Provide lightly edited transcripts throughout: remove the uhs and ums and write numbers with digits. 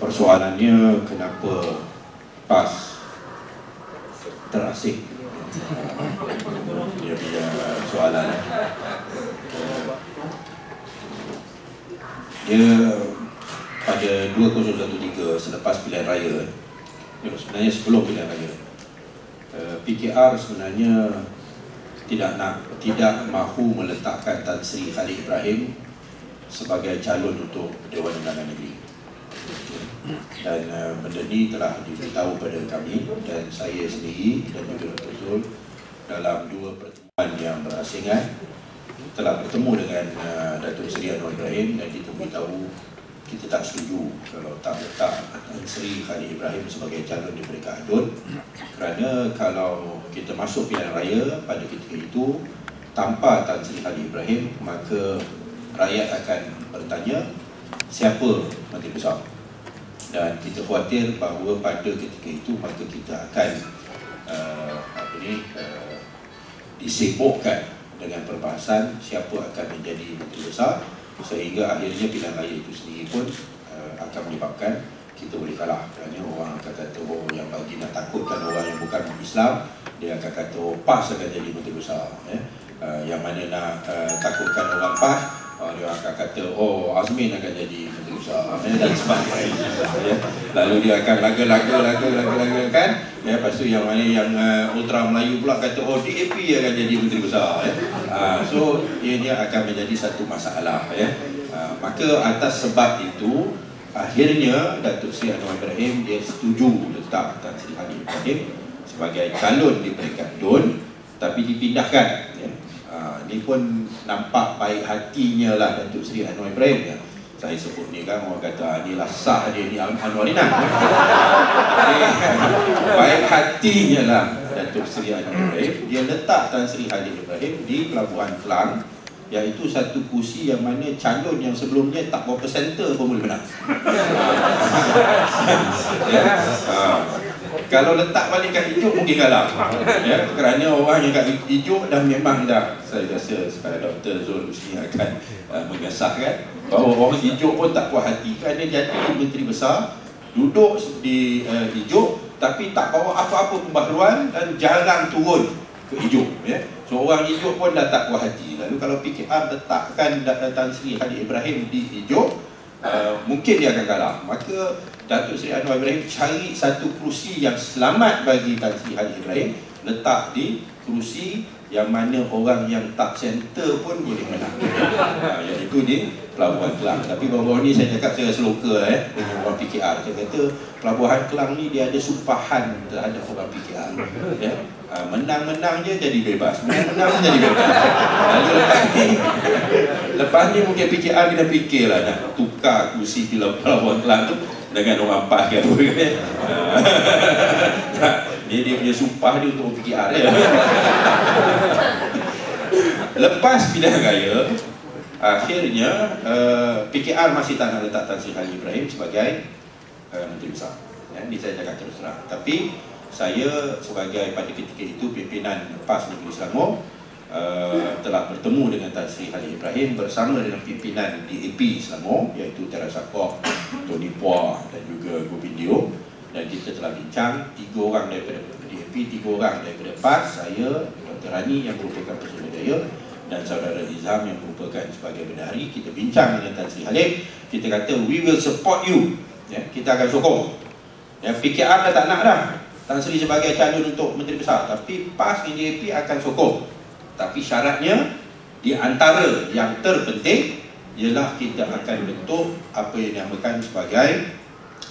Persoalannya kenapa PAS terasing? Dia punya soalan. Dia pada 2013 selepas pilihan raya, sebenarnya sebelum pilihan raya, PKR sebenarnya tidak mahu meletakkan Tan Sri Khalid Ibrahim sebagai calon untuk Dewan Undangan Negeri. Dan benda ini telah diberitahu kepada kami dan saya sendiri dan juga betul dalam dua pertemuan yang berasingan telah bertemu dengan Datuk Seri Anwar Ibrahim dan kita beritahu kita tak setuju kalau tak letak Tan Sri Khalid Ibrahim sebagai calon di peringkat adun, kerana kalau kita masuk pilihan raya pada ketika itu tanpa Tan Sri Khalid Ibrahim, maka rakyat akan bertanya siapa Menteri Besar, dan kita khawatir bahawa pada ketika itu maka kita akan disibukkan dengan perbahasan siapa akan menjadi Menteri Besar, sehingga akhirnya pilihan raya itu sendiri pun akan menyebabkan kita boleh kalah. Kerana orang akan kata, oh, yang bagi nak takutkan orang yang bukan Islam, dia akan kata, oh, PAS akan jadi Menteri Besar, yang mana nak takutkan orang PAS, dia akan kata, oh, Azmin akan jadi Menteri Besar, dan sebagainya. Lalu dia akan laga kan, lepas tu yang mana yang Ultra Melayu pula kata, oh, DAP akan jadi Menteri Besar, so ia akan menjadi satu masalah, maka atas sebab itu akhirnya Datuk Seri Anwar Ibrahim dia setuju letak Tan Sri Khalid Ibrahim sebagai calon di peringkat DUN, tapi dipindahkan. Ini pun nampak baik hatinya lah Datuk Seri Anwar Ibrahim. Saya sebut ni kan, orang kata inilah sah dia ni Anwarina. Baik hatinya lah Datuk Seri Anwar Ibrahim, dia letak Tan Sri Khalid Ibrahim di Pelabuhan Kelang, iaitu satu kursi yang mana calon yang sebelumnya tak berapa senter pun boleh menang. Kalau letak balik kat Ijuk mungkin kalah, kerana orang yang kat Ijuk dah memang dah, saya rasa sekarang Dr. Zul Husni akan mengesahkan bahawa orang Ijuk pun tak puas hati kerana jadi Menteri Besar, duduk di Ijuk tapi tak bawa apa-apa pembaharuan dan jarang turun ke Ijuk, so orang Ijuk pun dah tak puas hati. Lalu kalau PKR letakkan Tan Sri Khalid Ibrahim di Ijuk, mungkin dia akan kalah. Maka Datuk Seri Anwar Ibrahim cari satu kerusi yang selamat bagi Tan Sri Khalid Ibrahim, letak di kerusi yang mana orang yang tak center pun boleh menang, iaitu di Pelabuhan Kelang. Tapi baru-baru ni saya cakap saya seloka dengan orang PKR. Saya kata Pelabuhan Kelang ni dia ada sumpahan terhadap orang PKR, menang-menang je jadi bebas, menang-menang je jadi bebas. Lalu lepas ni mungkin PKR kena fikirlah nak tukar kursi di Pelabuhan Kelang tu dengan orang PAS ke apa. Dia punya sumpah dia untuk PKR. Lepas pilihan raya, akhirnya PKR masih tak nak letak Tan Sri Khalid Ibrahim sebagai Menteri Besar. Ini saya cakap terus terang. Tapi saya sebagai pada ketika itu pimpinan PAS Negeri Selangor telah bertemu dengan Tan Sri Khalid Ibrahim bersama dengan pimpinan DAP Selangor, iaitu Terasa Kok, Tony Puah dan juga Gobindio, dan kita telah bincang 3 orang daripada DAP, 3 orang daripada PAS, saya, Dr. Rani yang merupakan Persatuan Daya dan Saudara Izham yang merupakan sebagai bendahari. Kita bincang dengan Tan Sri Khalid, kita kata we will support you, kita akan sokong. PKR dah tak nak dah Tan Sri sebagai calon untuk Menteri Besar, tapi PAS dan DAP akan sokong. Tapi syaratnya di antara yang terpenting ialah kita akan bentuk apa yang dinamakan sebagai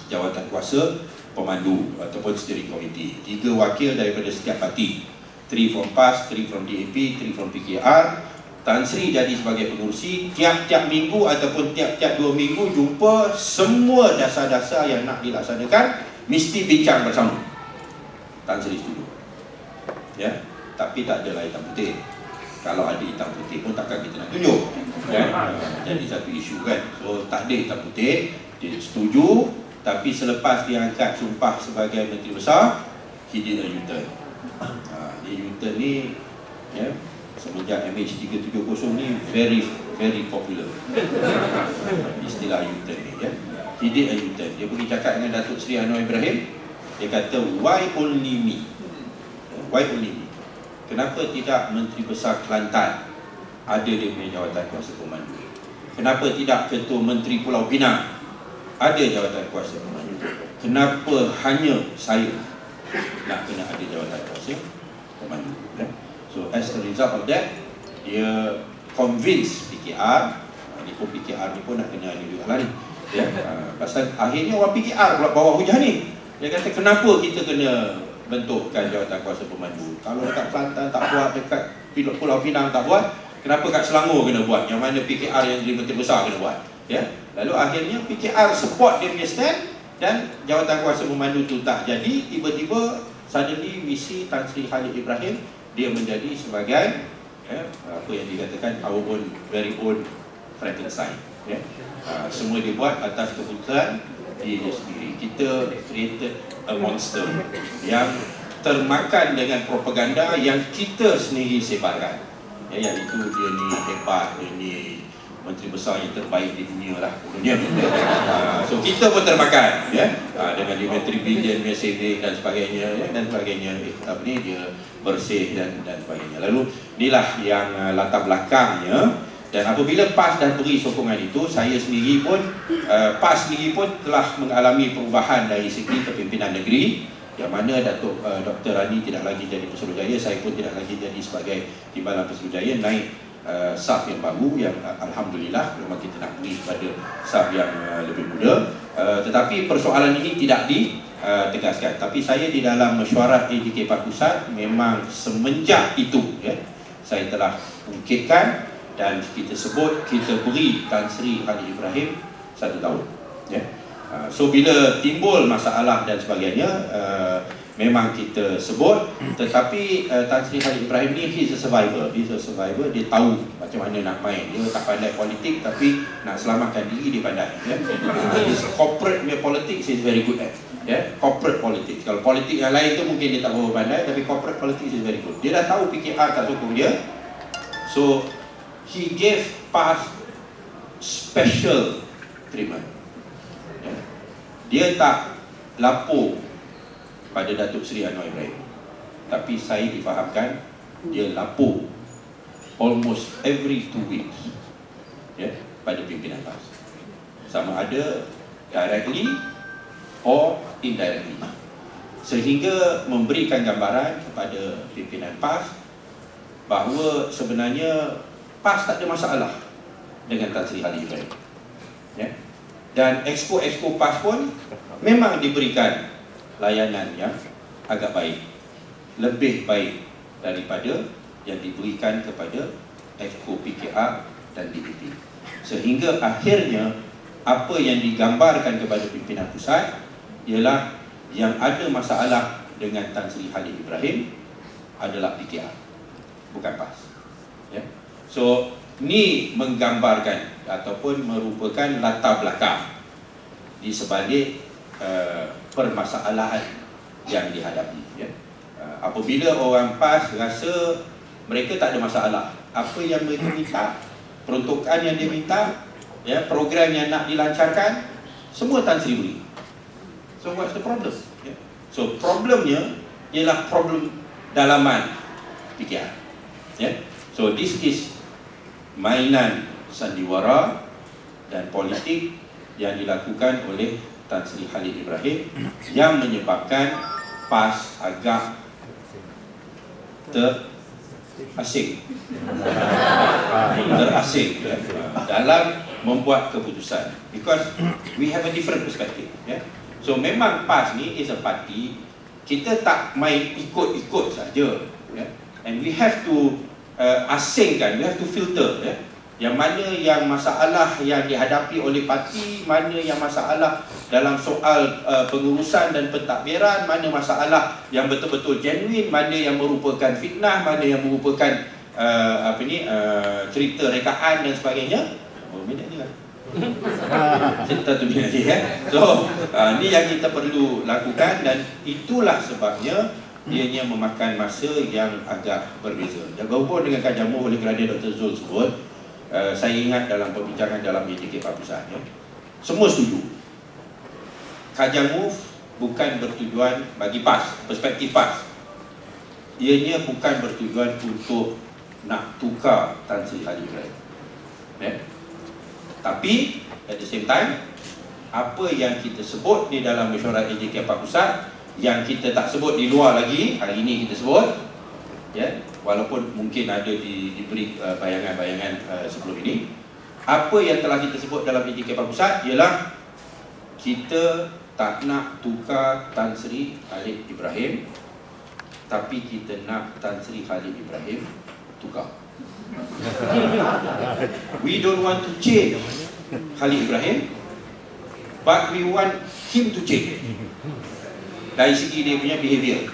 jawatan kuasa pemandu ataupun steering committee. 3 wakil daripada setiap parti, 3 from PAS, 3 from DAP, 3 from PKR. Tan Sri jadi sebagai pengurusi, tiap-tiap minggu ataupun tiap-tiap 2 minggu jumpa, semua dasar-dasar yang nak dilaksanakan mesti bincang bersama. Tan Sri setuju, tapi tak adalah hitam putih. Kalau ada hitam putih pun takkan kita nak tunjuk, jadi satu isu kan. So tak ada hitam putih, dia setuju. Tapi selepas dia angkat sumpah sebagai Menteri Besar, he did a U-turn. Dia U-turn ni semenjak MH370 ni very popular, istilah U-turn ni, He did a U-turn. Dia pergi cakap dengan Datuk Seri Anwar Ibrahim. Dia kata, why only me? Why only me? Kenapa tidak Menteri Besar Kelantan ada dia punya jawatan kuasa pemandu? Kenapa tidak Ketua Menteri Pulau Pinang ada jawatan kuasa pemandu? Kenapa hanya saya nak kena ada jawatan kuasa pemandu? So as a result of that, dia convince PKR. Ni pun PKR ni pun nak kena ada juga lah ni. Pasal akhirnya orang PKR pula bawah hujah ni. Dia kata kenapa kita kena bentukkan jawatan kuasa pemandu? Kalau dekat Kelantan tak buat, dekat Pulau Pinang tak buat, kenapa kat Selangor kena buat? Yang mana PKR yang jadi menteri besar kena buat? Lalu akhirnya PKR support dia punya stand dan jawatan kuasa pemandu tu tak jadi. Tiba-tiba suddenly we see Tan Sri Khalid Ibrahim, dia menjadi sebagai apa yang dikatakan our own, very own Frankenstein. Semua dibuat atas keputusan dia sendiri. Kita created a monster yang termakan dengan propaganda yang kita sendiri sebarkan. Iaitu dia ni hebat, dia ni menteri besar yang terbaik di dunia lah. So kita pun termakan dengan dia menteri bilion, dia saving dan sebagainya, dan sebagainya. Apa ni, dia bersih dan sebagainya. Lalu inilah yang latar belakangnya. Dan apabila PAS dah beri sokongan itu, saya sendiri pun, PAS sendiri pun telah mengalami perubahan dari segi kepimpinan negeri, yang mana Dr. Rani tidak lagi jadi Pesuruhjaya, saya pun tidak lagi jadi sebagai Timbalan Pesuruhjaya, naik SAF yang baru, yang Alhamdulillah memang kita nak beri kepada SAF yang lebih muda. Tetapi persoalan ini tidak ditegaskan. Tapi saya di dalam mesyuarat AJK Pusat memang semenjak itu saya telah ungkitkan dan kita sebut, kita beri Tan Sri Khalid Ibrahim 1 tahun. So bila timbul masalah dan sebagainya, memang kita sebut. Tetapi Tan Sri Khalid Ibrahim ni, he's a survivor. Dia tahu macam mana nak main. Dia tak pandai politik, tapi nak selamatkan diri dia pandai. Corporate politics is very good at. Corporate politics. Kalau politik yang lain tu mungkin dia tak berapa pandai, tapi corporate politics is very good. Dia dah tahu PKR tak sokong dia. So he gave PAS special treatment. Dia tak lapor pada Datuk Seri Anwar Ibrahim, tapi saya difahamkan dia lapor almost every 2 weeks pada pimpinan PAS, sama ada directly or indirectly, sehingga memberikan gambaran kepada pimpinan PAS bahawa sebenarnya PAS tak ada masalah dengan Tan Sri Khalid Ibrahim. Dan exco PAS pun memang diberikan layanan yang agak baik, lebih baik daripada yang diberikan kepada exco PKR dan DPP. Sehingga akhirnya apa yang digambarkan kepada pimpinan pusat ialah yang ada masalah dengan Tan Sri Khalid Ibrahim adalah PKR, bukan PAS. So, ni menggambarkan ataupun merupakan latar belakang di sebalik permasalahan yang dihadapi. Apabila orang PAS rasa mereka tak ada masalah, apa yang mereka minta, peruntukan yang dia minta, program yang nak dilancarkan, semua Tan Sri beri. So what's the problem? So problemnya ialah problem dalaman PKR. So this is mainan sandiwara dan politik yang dilakukan oleh Tan Sri Khalid Ibrahim yang menyebabkan PAS agak terasing dalam membuat keputusan, because we have a different perspective. So memang PAS ni is a party, kita tak main ikut-ikut saja, and we have to asingkan, we have to filter yang mana yang masalah yang dihadapi oleh parti, mana yang masalah dalam soal pengurusan dan pentadbiran, mana masalah yang betul-betul genuine, mana yang merupakan fitnah, mana yang merupakan cerita rekaan dan sebagainya. Minit ni lah cerita tu minit ni So ni yang kita perlu lakukan, dan itulah sebabnya ianya memakan masa yang agak berbeza. Jaga hubung dengan Kak Jamu oleh kerana Dr. Zul sebut, saya ingat dalam perbincangan dalam AJK Pusat, semua setuju Kajang Move bukan bertujuan bagi PAS, perspektif PAS. Ianya bukan bertujuan untuk nak tukar Tan Sri Khalil Ibrahim. Tapi at the same time, apa yang kita sebut di dalam mesyuarat AJK Pusat, yang kita tak sebut di luar lagi, hari ini kita sebut, walaupun mungkin ada diberi bayangan-bayangan sebelum ini. Apa yang telah kita sebut dalam AJK Pusat ialah kita tak nak tukar Tan Sri Khalil Ibrahim, tapi kita nak Tan Sri Khalil Ibrahim tukar. We don't want to change Khalil Ibrahim, but we want him to change. Dari segi dia punya behavior,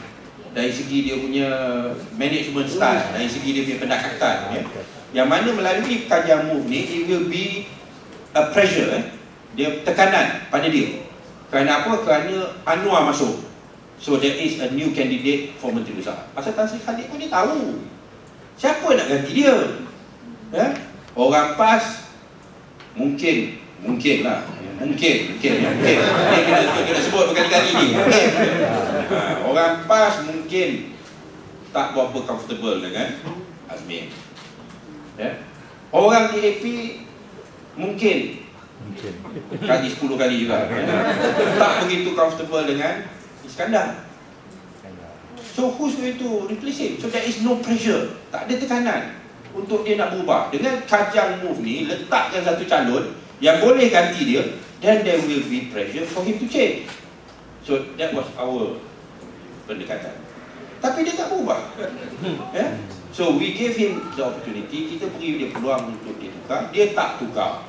dari segi dia punya management style, dari segi dia punya pendekatan, yang mana melalui Kajang Move ni, it will be a pressure, dia tekanan pada dia. Kerana apa? Kerana Anwar masuk, so there is a new candidate for Menteri Besar. Pasal Tan Sri Khalil pun dia tahu siapa nak ganti dia. Orang PAS mungkin lah, mungkin dia kena sebut berkali-kali ni. Orang PAS mungkin tak berapa comfortable dengan Azmin. Orang DAP mungkin kali 10 kali juga tak begitu comfortable dengan Iskandar. So who's going to replace him? So there is no pressure, tak ada tekanan untuk dia nak berubah. Dengan Kajang Move ni, letakkan satu calon yang boleh ganti dia, then there will be pressure for him to change. So that was our pendekatan. Tapi dia tak berubah. So we gave him the opportunity, kita beri dia peluang untuk dia tukar, dia tak tukar.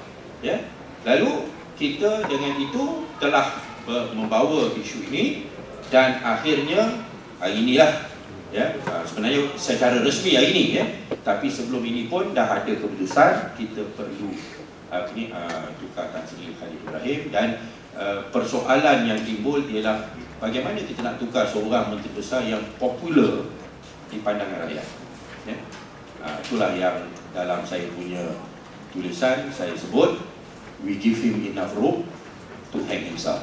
Lalu kita dengan itu telah membawa isu ini, dan akhirnya hari inilah, sebenarnya secara resmi hari ini, tapi sebelum ini pun dah ada keputusan kita perlu tukar Tan Sri Khalil Ibrahim. Dan persoalan yang timbul ialah bagaimana kita nak tukar seorang Menteri Besar yang popular di pandangan rakyat. Itulah yang dalam saya punya tulisan saya sebut, we give him enough rope to hang himself.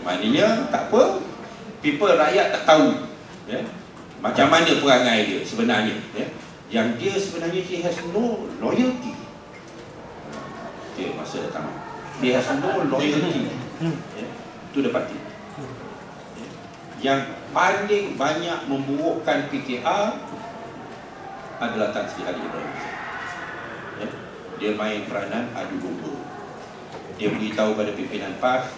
Maknanya tak apa, people, rakyat tak tahu macam mana perangai dia sebenarnya. Yang dia sebenarnya, he has no loyalty. Masa datang, he has no loyalty to the party. Yang paling banyak memburukkan PKR adalah Tan Sri Khalil Ibrahim. Dia main peranan adu domba. Dia beritahu pada pimpinan PAS,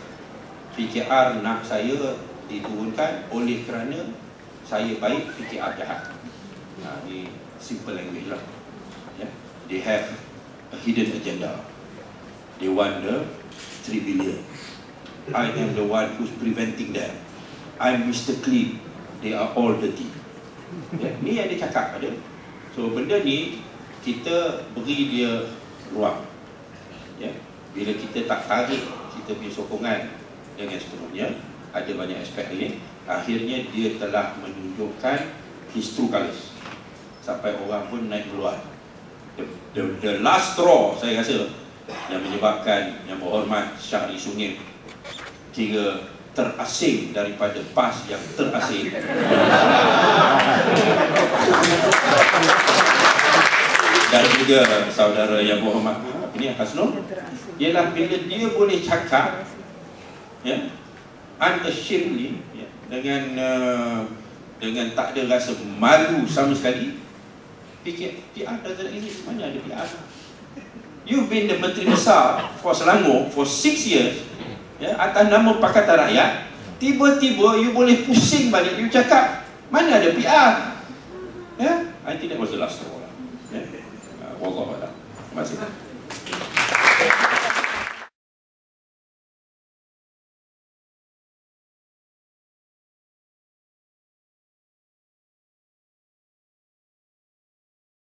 PKR nak saya diturunkan oleh kerana saya baik, PKR jahat. Ini simple language lah. They have a hidden agenda. They want the 3 billion. I am the one who's preventing them. I'm Mr. Clean. They are all dirty. Ni yang dia cakap pada. So benda ni kita beri dia ruang. Bila kita tak tarik kita punya sokongan dengan sepenuhnya, ada banyak aspek ini, akhirnya dia telah menunjukkan his true colours sampai orang pun naik keluar. The last straw saya rasa yang menyebabkan Yang Berhormat Syahri Sungim kira terasing daripada PAS yang terasing, dan juga saudara Yang Berhormat Hasnul, ialah bila dia boleh cakap unashamedly, dengan tak ada rasa malu sama sekali. PR doesn't exist. Mana ada PR? You've been the Menteri Besar for Selangor for 6 years, atas nama Pakatan Rakyat. Tiba-tiba you boleh pusing balik, you cakap mana ada PR. I think that was the last straw. Wallahu a'lam. Terima kasih.